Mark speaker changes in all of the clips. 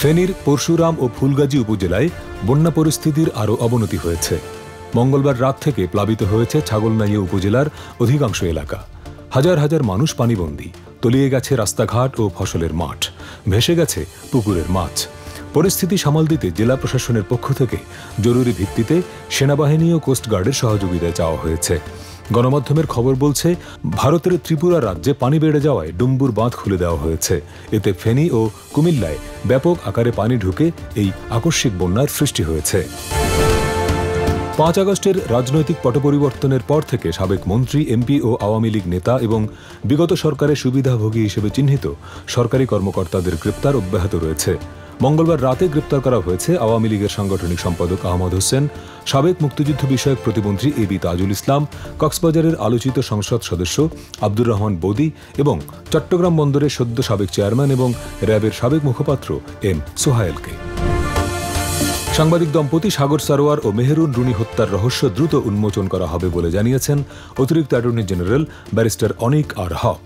Speaker 1: ফেনীর পরশুরাম ও ফুলগাজী উপজেলায় বন্যা পরিস্থিতির আরও অবনতি হয়েছে। মঙ্গলবার রাত থেকে প্লাবিত হয়েছে ছাগলনাইয়া উপজেলার অধিকাংশ এলাকা। হাজার হাজার মানুষ পানিবন্দী, তলিয়ে গেছে রাস্তাঘাট ও ফসলের মাঠ, ভেসে গেছে পুকুরের মাছ। পরিস্থিতি সামাল দিতে জেলা প্রশাসনের পক্ষ থেকে জরুরি ভিত্তিতে সেনাবাহিনী ও কোস্টগার্ডের সহযোগিতায় চাওয়া হয়েছে। গণমাধ্যমের খবর বলছে, ভারতের ত্রিপুরা রাজ্যে পানি বেড়ে যাওয়ায় ডুম্বুর বাঁধ খুলে দেওয়া হয়েছে। এতে ফেনী ও কুমিল্লায় ব্যাপক আকারে পানি ঢুকে এই আকস্মিক বন্যার সৃষ্টি হয়েছে। 5 আগস্টের রাজনৈতিক পট পরিবর্তনের পর থেকে সাবেক মন্ত্রী, এমপি ও আওয়ামী লীগ নেতা এবং বিগত সরকারের সুবিধাভোগী হিসেবে চিহ্নিত সরকারি কর্মকর্তাদের গ্রেপ্তার অব্যাহত রয়েছে। মঙ্গলবার রাতে গ্রেপ্তার করা হয়েছে আওয়ামী লীগের সাংগঠনিক সম্পাদক আহমদ হোসেন, সাবেক মুক্তিযুদ্ধ বিষয়ক প্রতিমন্ত্রী এবি তাজুল ইসলাম, কক্সবাজারের আলোচিত সংসদ সদস্য আব্দুর রহমান বদি এবং চট্টগ্রাম বন্দরের সদ্য সাবেক চেয়ারম্যান এবং র্যাবের সাবেক মুখপাত্র এম সোহায়েলকে। সাংবাদিক দম্পতি সাগর সারোয়ার ও মেহেরুন রুনি হত্যার রহস্য দ্রুত উন্মোচন করা হবে বলে জানিয়েছেন অতিরিক্ত অ্যাটর্নি জেনারেল ব্যারিস্টার অনিক আর হক।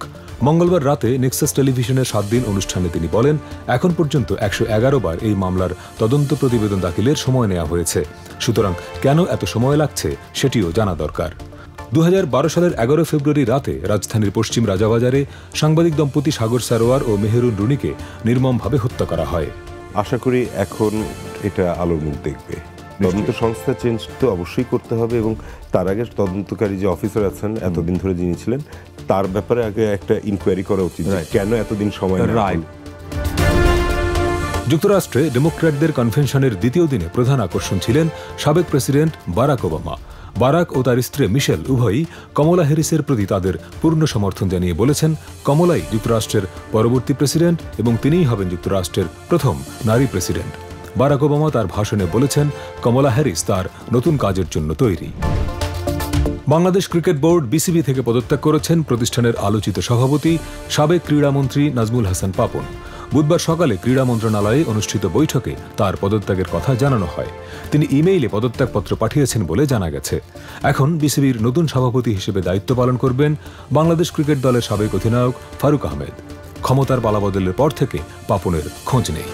Speaker 1: মঙ্গলবার রাতে নেক্সাস টেলিভিশনের 7 দিন অনুষ্ঠানে তিনি বলেন, এখন পর্যন্ত 111 বার এই মামলার তদন্ত প্রতিবেদন দাখিলের সময় নেওয়া হয়েছে। সুতরাং কেন এত সময় লাগছে সেটিও জানা দরকার। 2012 সালের 11 ফেব্রুয়ারি রাতে রাজধানীর পশ্চিম রাজাবাজারে সাংবাদিক দম্পতি সাগর সারোয়ার ও মেহেরুন রুনিকে নির্মমভাবে হত্যা করা হয়।
Speaker 2: আশা করি এখন এটা আলোর মুখ দেখবে। তদন্ত সংস্থা চেঞ্জ তো অবশ্যই করতে হবে এবং তার আগে তদন্তকারী যে অফিসার আছেন এতদিন ধরে যিনি ছিলেন তার ব্যাপারে আগে একটা ইনকোয়ারি করা উচিত, কেন এতদিন সময় নেয়।
Speaker 1: যুক্তরাষ্ট্রে ডেমোক্র্যাটদের কনভেনশনের দ্বিতীয় দিনে প্রধান আকর্ষণ ছিলেন সাবেক প্রেসিডেন্ট বারাক ওবামা। বারাক ও তার স্ত্রী মিশেল উভয়ই কমলা হ্যারিসের প্রতি তাদের পূর্ণ সমর্থন জানিয়ে বলেছেন, কমলাই যুক্তরাষ্ট্রের পরবর্তী প্রেসিডেন্ট এবং তিনিই হবেন যুক্তরাষ্ট্রের প্রথম নারী প্রেসিডেন্ট। বারাক ওবামা তার ভাষণে বলেছেন, কমলা হ্যারিস তার নতুন কাজের জন্য তৈরি। বাংলাদেশ ক্রিকেট বোর্ড বিসিবি থেকে পদত্যাগ করেছেন প্রতিষ্ঠানের আলোচিত সভাপতি সাবেক ক্রীড়ামন্ত্রী নাজমুল হাসান পাপন। বুধবার সকালে ক্রীড়া মন্ত্রণালয়ে অনুষ্ঠিত বৈঠকে তার পদত্যাগের কথা জানানো হয়। তিনি ইমেইলে পদত্যাগপত্র পাঠিয়েছেন বলে জানা গেছে। এখন বিসিবির নতুন সভাপতি হিসেবে দায়িত্ব পালন করবেন বাংলাদেশ ক্রিকেট দলের সাবেক অধিনায়ক ফারুক আহমেদ। ক্ষমতার পালাবদলের পর থেকে পাপনের খোঁজ নেই।